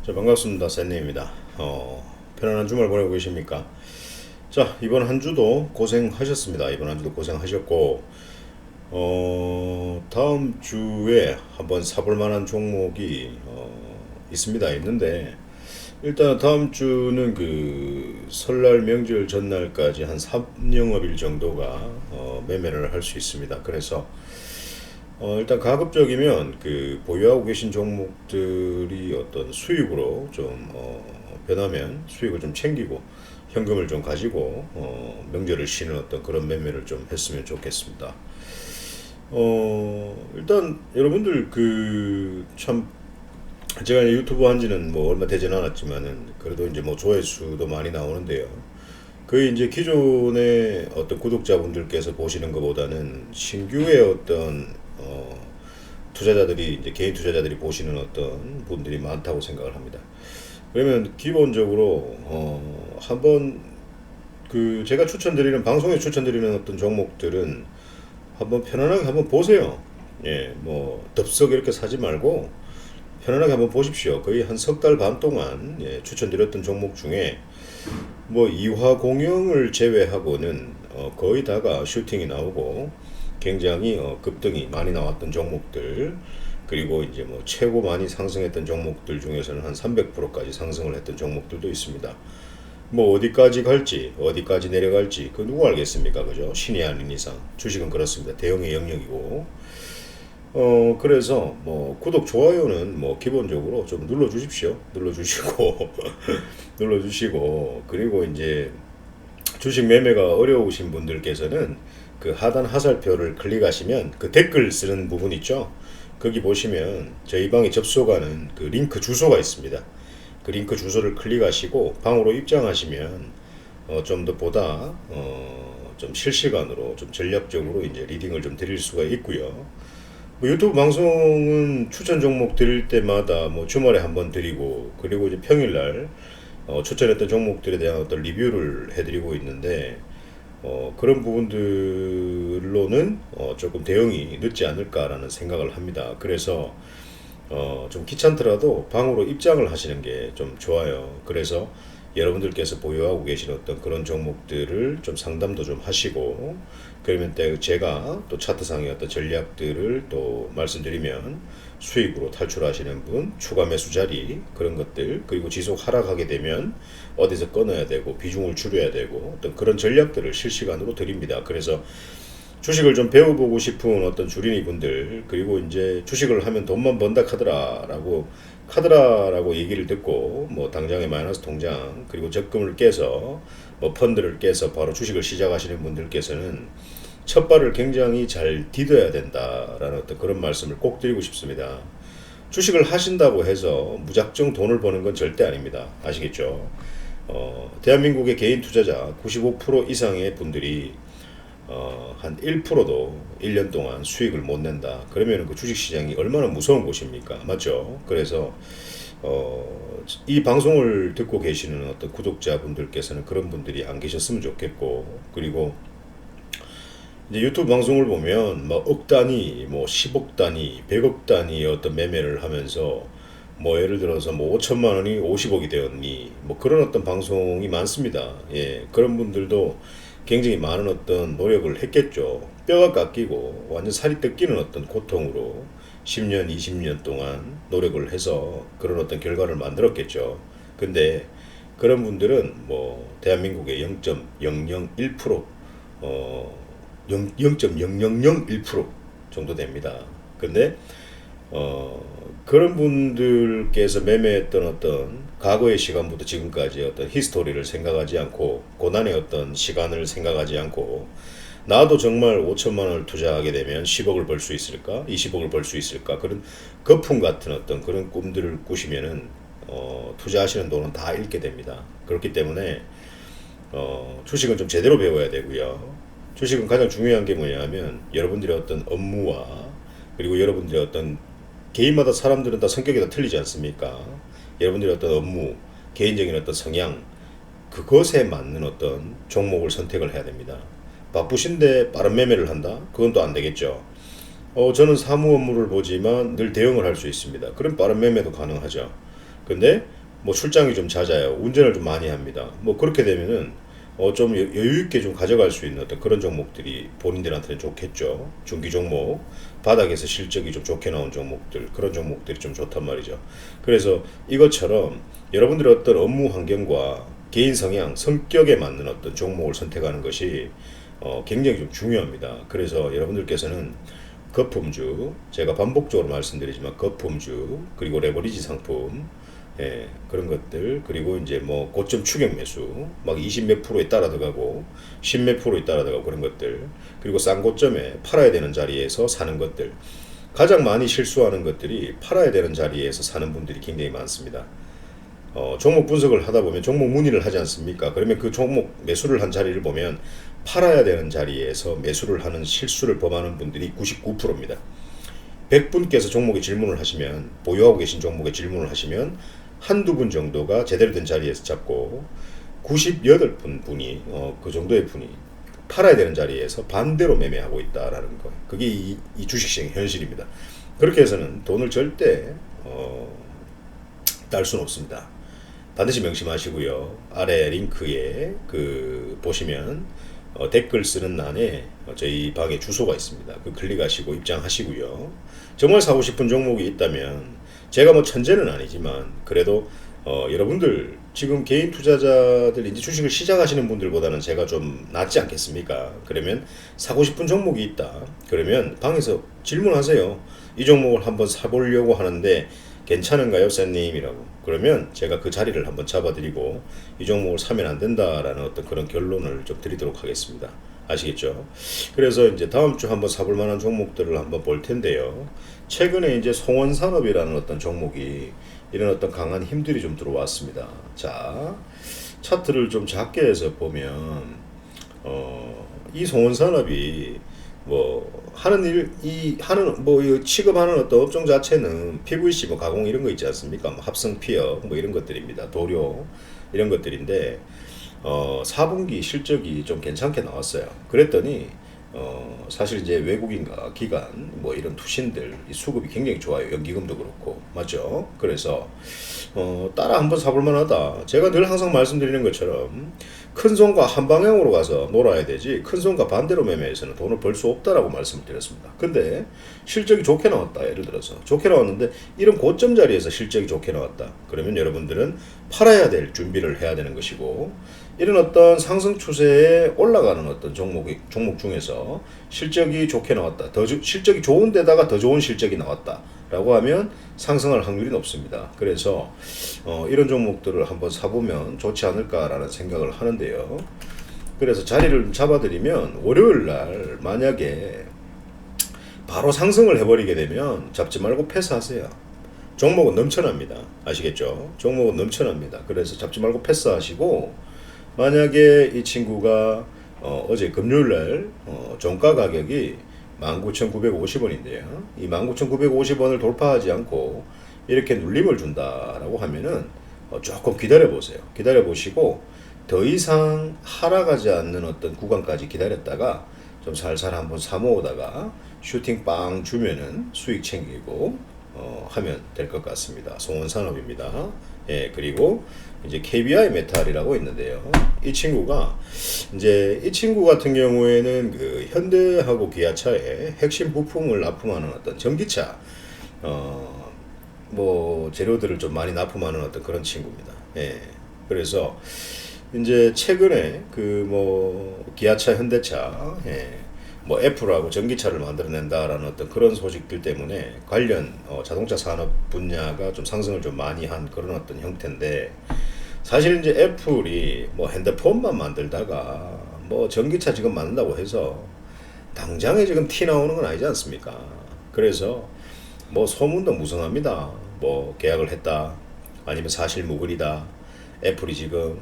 자, 반갑습니다. 샌님입니다. 편안한 주말 보내고 계십니까? 자, 이번 한 주도 고생하셨습니다. 이번 한 주도 고생하셨고, 다음 주에 한번 사볼 만한 종목이, 있습니다. 있는데, 일단 다음 주는 그 설날 명절 전날까지 한 3영업일 정도가, 매매를 할 수 있습니다. 그래서, 일단 가급적이면 그 보유하고 계신 종목들이 어떤 수익으로 좀 변하면 수익을 좀 챙기고 현금을 좀 가지고 명절을 쉬는 어떤 그런 매매를 좀 했으면 좋겠습니다. 일단 여러분들 그 참 제가 유튜브 한 지는 뭐 얼마 되진 않았지만은 그래도 이제 뭐 조회수도 많이 나오는데요. 거의 이제 기존의 어떤 구독자분들께서 보시는 것보다는 신규의 어떤 투자자들이 이제 개인 투자자들이 보시는 어떤 분들이 많다고 생각을 합니다. 그러면 기본적으로 한번 그 제가 추천드리는 방송에 추천드리는 어떤 종목들은 한번 편안하게 한번 보세요. 예, 뭐 덥석 이렇게 사지 말고 편안하게 한번 보십시오. 거의 한 석 달 반 동안 추천드렸던 종목 중에 뭐 이화 공영을 제외하고는 거의 다가 슈팅이 나오고 굉장히 급등이 많이 나왔던 종목들, 그리고 이제 뭐 최고 많이 상승했던 종목들 중에서는 한 300%까지 상승을 했던 종목들도 있습니다. 뭐 어디까지 갈지 어디까지 내려갈지 그 누구 알겠습니까, 그죠? 신이 아닌 이상 주식은 그렇습니다. 대형의 영역이고. 그래서 뭐 구독 좋아요는 뭐 기본적으로 좀 눌러 주십시오. 눌러 주시고 눌러 주시고, 그리고 이제 주식 매매가 어려우신 분들께서는 그 하단 하살표를 클릭하시면 그 댓글 쓰는 부분 있죠. 거기 보시면 저희 방에 접속하는 그 링크 주소가 있습니다. 그 링크 주소를 클릭하시고 방으로 입장하시면 좀 더 보다 좀 실시간으로 좀 전략적으로 이제 리딩을 좀 드릴 수가 있고요. 뭐 유튜브 방송은 추천 종목 드릴 때마다 뭐 주말에 한번 드리고, 그리고 이제 평일날 추천했던 종목들에 대한 어떤 리뷰를 해드리고 있는데, 그런 부분들로는 조금 대응이 늦지 않을까라는 생각을 합니다. 그래서 좀 귀찮더라도 방으로 입장을 하시는 게 좀 좋아요. 그래서 여러분들께서 보유하고 계신 어떤 그런 종목들을 좀 상담도 좀 하시고, 그러면 제가 또 차트상의 어떤 전략들을 또 말씀드리면 수익으로 탈출하시는 분, 추가 매수 자리, 그런 것들, 그리고 지속 하락하게 되면 어디서 끊어야 되고 비중을 줄여야 되고 어떤 그런 전략들을 실시간으로 드립니다. 그래서 주식을 좀 배워보고 싶은 어떤 주린이 분들, 그리고 이제 주식을 하면 돈만 번다 카드라라고 얘기를 듣고 뭐 당장의 마이너스 통장, 그리고 적금을 깨서 뭐 펀드를 깨서 바로 주식을 시작하시는 분들께서는 첫 발을 굉장히 잘 디뎌야 된다라는 어떤 그런 말씀을 꼭 드리고 싶습니다. 주식을 하신다고 해서 무작정 돈을 버는 건 절대 아닙니다. 아시겠죠? 대한민국의 개인 투자자 95% 이상의 분들이 한 1%도 1년 동안 수익을 못 낸다. 그러면 그 주식시장이 얼마나 무서운 곳입니까? 맞죠? 그래서 이 방송을 듣고 계시는 어떤 구독자분들께서는 그런 분들이 안 계셨으면 좋겠고, 그리고 이제 유튜브 방송을 보면 뭐 억 단위, 뭐 10억 단위, 100억 단위 어떤 매매를 하면서 뭐 예를 들어서 뭐 5천만 원이 50억이 되었니, 뭐 그런 어떤 방송이 많습니다. 예, 그런 분들도 굉장히 많은 어떤 노력을 했겠죠. 뼈가 깎이고 완전 살이 뜯기는 어떤 고통으로 10년, 20년 동안 노력을 해서 그런 어떤 결과를 만들었겠죠. 근데 그런 분들은 뭐 대한민국의 0.001% 어, 0.0001% 정도 됩니다. 근데 그런 분들께서 매매했던 어떤 과거의 시간부터 지금까지 어떤 히스토리를 생각하지 않고 고난의 어떤 시간을 생각하지 않고 나도 정말 5천만 원을 투자하게 되면 10억을 벌 수 있을까? 20억을 벌 수 있을까? 그런 거품 같은 어떤 그런 꿈들을 꾸시면은 투자하시는 돈은 다 잃게 됩니다. 그렇기 때문에 주식은 좀 제대로 배워야 되고요. 주식은 가장 중요한 게 뭐냐면 여러분들의 어떤 업무와, 그리고 여러분들의 어떤 개인마다 사람들은 다 성격이 다 틀리지 않습니까? 여러분들의 어떤 업무, 개인적인 어떤 성향, 그것에 맞는 어떤 종목을 선택을 해야 됩니다. 바쁘신데 빠른 매매를 한다? 그건 또 안 되겠죠. 저는 사무 업무를 보지만 늘 대응을 할 수 있습니다. 그럼 빠른 매매도 가능하죠. 근데 뭐 출장이 좀 잦아요. 운전을 좀 많이 합니다. 뭐 그렇게 되면은 좀 여유 있게 좀 가져갈 수 있는 어떤 그런 종목들이 본인들한테는 좋겠죠. 중기 종목, 바닥에서 실적이 좀 좋게 나온 종목들, 그런 종목들이 좀 좋단 말이죠. 그래서 이것처럼 여러분들의 어떤 업무 환경과 개인 성향, 성격에 맞는 어떤 종목을 선택하는 것이 굉장히 좀 중요합니다. 그래서 여러분들께서는 거품주, 제가 반복적으로 말씀드리지만 거품주, 그리고 레버리지 상품, 예, 그런 것들, 그리고 이제 뭐 고점 추격 매수, 막 20 몇 프로에 따라 들어가고 10 몇 프로에 따라 들어가고 그런 것들, 그리고 싼 고점에 팔아야 되는 자리에서 사는 것들, 가장 많이 실수하는 것들이 팔아야 되는 자리에서 사는 분들이 굉장히 많습니다. 종목 분석을 하다 보면 종목 문의를 하지 않습니까? 그러면 그 종목 매수를 한 자리를 보면 팔아야 되는 자리에서 매수를 하는 실수를 범하는 분들이 99%입니다. 100분께서 종목에 질문을 하시면, 보유하고 계신 종목에 질문을 하시면 한두 분 정도가 제대로 된 자리에서 잡고 98분이 그 정도의 분이 팔아야 되는 자리에서 반대로 매매하고 있다라는 거. 그게 이 주식시장의 현실입니다. 그렇게 해서는 돈을 절대 딸 수는 없습니다. 반드시 명심하시고요. 아래 링크에 보시면 댓글 쓰는欄에 저희 방에 주소가 있습니다. 그 클릭하시고 입장하시고요. 정말 사고 싶은 종목이 있다면 제가 뭐 천재는 아니지만 그래도 여러분들 지금 개인 투자자들 이제 주식을 시작하시는 분들보다는 제가 좀 낫지 않겠습니까? 그러면 사고 싶은 종목이 있다. 그러면 방에서 질문하세요. 이 종목을 한번 사보려고 하는데 괜찮은가요, 쌤님이라고. 그러면 제가 그 자리를 한번 잡아드리고 이 종목을 사면 안 된다라는 어떤 그런 결론을 좀 드리도록 하겠습니다. 아시겠죠? 그래서 이제 다음 주 한번 사볼 만한 종목들을 한번 볼 텐데요. 최근에 이제 송원산업이라는 어떤 종목이 이런 어떤 강한 힘들이 좀 들어왔습니다. 자, 차트를 좀 작게 해서 보면 이 송원산업이 뭐 하는 이 취급하는 어떤 업종 자체는 PVC 뭐 가공 이런 거 있지 않습니까? 뭐 합성 피혁 뭐 이런 것들입니다. 도료 이런 것들인데 4분기 실적이 좀 괜찮게 나왔어요. 그랬더니 사실 이제 외국인과 기관 뭐 이런 투신들 이 수급이 굉장히 좋아요. 연기금도 그렇고 맞죠? 그래서 따라 한번 사볼 만하다. 제가 늘 항상 말씀드리는 것처럼 큰 손과 한 방향으로 가서 놀아야 되지 큰 손과 반대로 매매해서는 돈을 벌 수 없다라고 말씀을 드렸습니다. 근데 실적이 좋게 나왔다. 예를 들어서 좋게 나왔는데 이런 고점 자리에서 실적이 좋게 나왔다. 그러면 여러분들은 팔아야 될 준비를 해야 되는 것이고 이런 어떤 상승 추세에 올라가는 어떤 종목 중에서 실적이 좋게 나왔다. 실적이 좋은 데다가 더 좋은 실적이 나왔다. 라고 하면 상승할 확률이 높습니다. 그래서 이런 종목들을 한번 사보면 좋지 않을까라는 생각을 하는데요. 그래서 자리를 잡아드리면 월요일 날 만약에 바로 상승을 해버리게 되면 잡지 말고 패스하세요. 종목은 넘쳐납니다. 아시겠죠? 종목은 넘쳐납니다. 그래서 잡지 말고 패스하시고 만약에 이 친구가 어제 금요일날 종가 가격이 19,950원인데요. 이 19,950원을 돌파하지 않고 이렇게 눌림을 준다라고 하면은 조금 기다려 보세요. 기다려 보시고 더 이상 하락하지 않는 어떤 구간까지 기다렸다가 좀 살살 한번 사모으다가 슈팅 빵 주면은 수익 챙기고 하면 될 것 같습니다. 송원산업입니다. 예, 그리고 이제 KBI 메탈이라고 있는데요. 이 친구 같은 경우에는 그 현대하고 기아차의 핵심 부품을 납품하는 어떤 전기차 뭐 재료들을 좀 많이 납품하는 어떤 그런 친구입니다. 예. 그래서 이제 최근에 그 뭐 기아차, 현대차, 예. 뭐 애플하고 전기차를 만들어낸다라는 어떤 그런 소식들 때문에 관련 자동차 산업 분야가 좀 상승을 좀 많이 한 그런 어떤 형태인데 사실 이제 애플이 뭐 핸드폰만 만들다가 뭐 전기차 지금 만든다고 해서 당장에 지금 티 나오는 건 아니지 않습니까? 그래서 뭐 소문도 무성합니다. 뭐 계약을 했다 아니면 사실 무근이다. 애플이 지금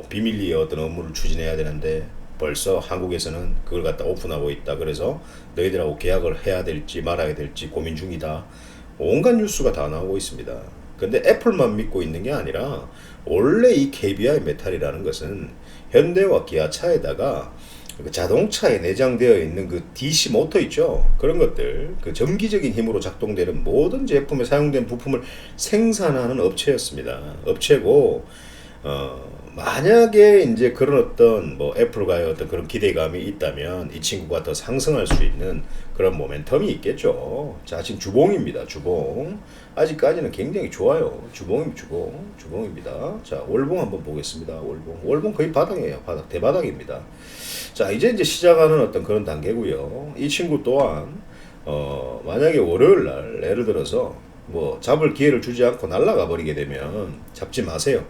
비밀리에 어떤 업무를 추진해야 되는데 벌써 한국에서는 그걸 갖다 오픈하고 있다. 그래서 너희들하고 계약을 해야 될지 말아야 될지 고민 중이다. 온갖 뉴스가 다 나오고 있습니다. 근데 애플만 믿고 있는 게 아니라 원래 이 KBI 메탈이라는 것은 현대와 기아차에다가 그 자동차에 내장되어 있는 그 DC 모터 있죠. 그런 것들, 그 전기적인 힘으로 작동되는 모든 제품에 사용된 부품을 생산하는 업체였습니다. 업체고, 만약에 이제 그런 어떤 뭐 애플과의 어떤 그런 기대감이 있다면 이 친구가 더 상승할 수 있는 그런 모멘텀이 있겠죠. 자, 지금 주봉입니다. 주봉. 아직까지는 굉장히 좋아요. 주봉입니다. 자, 월봉 한번 보겠습니다. 월봉 거의 바닥이에요. 바닥, 대바닥입니다. 자, 이제 시작하는 어떤 그런 단계고요. 이 친구 또한 만약에 월요일 날 예를 들어서 뭐 잡을 기회를 주지 않고 날아가 버리게 되면 잡지 마세요.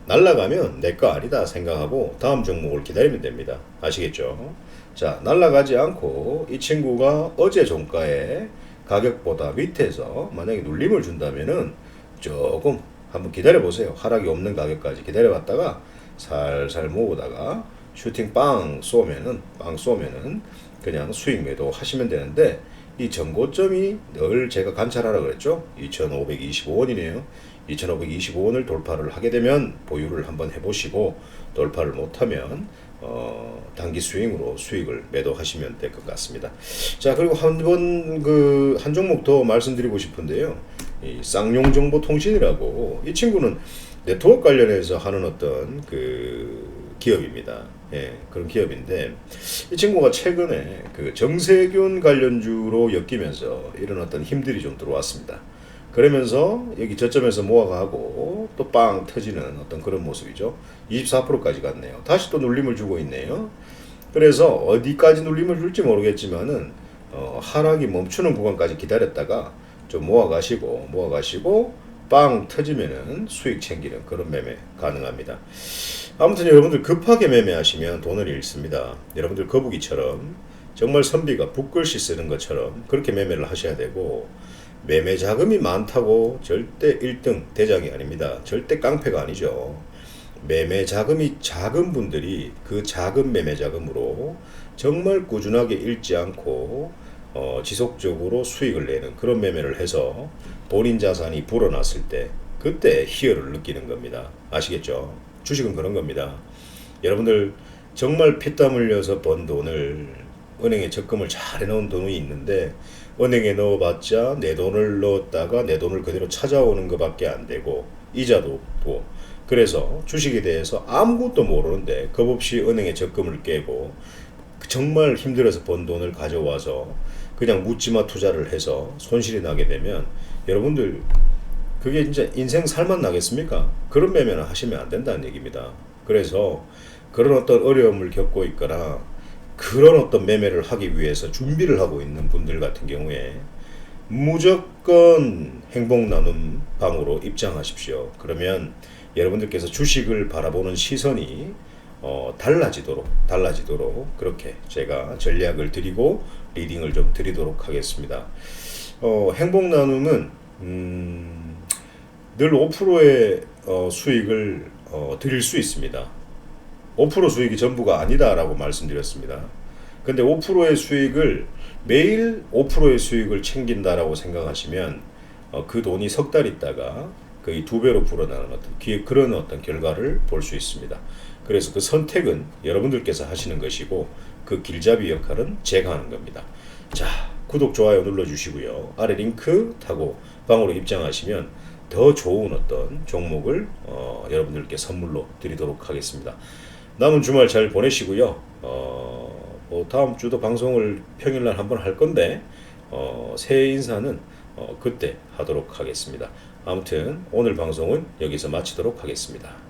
날아가면 내 거 아니다 생각하고 다음 종목을 기다리면 됩니다. 아시겠죠? 자, 날아가지 않고 이 친구가 어제 종가의 가격보다 밑에서 만약에 눌림을 준다면은 조금 한번 기다려 보세요. 하락이 없는 가격까지 기다려 봤다가 살살 모으다가 슈팅 빵 쏘면은 그냥 수익 매도 하시면 되는데, 이 전고점이 늘 제가 관찰하라 그랬죠. 2,525원이네요. 2,525원을 돌파를 하게 되면 보유를 한번 해보시고, 돌파를 못하면 단기 스윙으로 수익을 매도하시면 될 것 같습니다. 자, 그리고 한 종목 더 말씀드리고 싶은데요. 이 쌍용정보통신이라고, 이 친구는 네트워크 관련해서 하는 어떤 그 기업입니다. 예, 그런 기업인데, 이 친구가 최근에 그 정세균 관련주로 엮이면서 이런 어떤 힘들이 좀 들어왔습니다. 그러면서 여기 저점에서 모아가고 또 빵 터지는 어떤 그런 모습이죠. 24%까지 갔네요. 다시 또 눌림을 주고 있네요. 그래서 어디까지 눌림을 줄지 모르겠지만은 하락이 멈추는 구간까지 기다렸다가 좀 모아가시고 빵 터지면은 수익 챙기는 그런 매매 가능합니다. 아무튼 여러분들 급하게 매매하시면 돈을 잃습니다. 여러분들 거북이처럼 정말 선비가 붓글씨 쓰는 것처럼 그렇게 매매를 하셔야 되고, 매매 자금이 많다고 절대 1등 대장이 아닙니다. 절대 깡패가 아니죠. 매매 자금이 작은 분들이 그 작은 매매 자금으로 정말 꾸준하게 잃지 않고 지속적으로 수익을 내는 그런 매매를 해서 본인 자산이 불어났을 때 그때 희열을 느끼는 겁니다. 아시겠죠? 주식은 그런 겁니다. 여러분들 정말 피땀 흘려서 번 돈을 은행에 적금을 잘 해놓은 돈이 있는데, 은행에 넣어봤자 내 돈을 넣었다가 내 돈을 그대로 찾아오는 것밖에 안 되고 이자도 없고, 그래서 주식에 대해서 아무것도 모르는데 겁없이 은행에 적금을 깨고 정말 힘들어서 번 돈을 가져와서 그냥 묻지마 투자를 해서 손실이 나게 되면 여러분들 그게 진짜 인생 살만 나겠습니까? 그런 매매는 하시면 안 된다는 얘기입니다. 그래서 그런 어떤 어려움을 겪고 있거나 그런 어떤 매매를 하기 위해서 준비를 하고 있는 분들 같은 경우에 무조건 행복 나눔 방으로 입장하십시오. 그러면 여러분들께서 주식을 바라보는 시선이 달라지도록 그렇게 제가 전략을 드리고 리딩을 좀 드리도록 하겠습니다. 행복 나눔은 늘 5%의 수익을 드릴 수 있습니다. 5% 수익이 전부가 아니다라고 말씀드렸습니다. 근데 5%의 수익을 매일 5%의 수익을 챙긴다라고 생각하시면 그 돈이 석 달 있다가 거의 2배로 불어나는 그런 어떤 결과를 볼 수 있습니다. 그래서 그 선택은 여러분들께서 하시는 것이고 그 길잡이 역할은 제가 하는 겁니다. 자, 구독, 좋아요 눌러주시고요. 아래 링크 타고 방으로 입장하시면 더 좋은 어떤 종목을 여러분들께 선물로 드리도록 하겠습니다. 남은 주말 잘 보내시고요. 다음 주도 방송을 평일날 한번 할 건데 새해 인사는 그때 하도록 하겠습니다. 아무튼 오늘 방송은 여기서 마치도록 하겠습니다.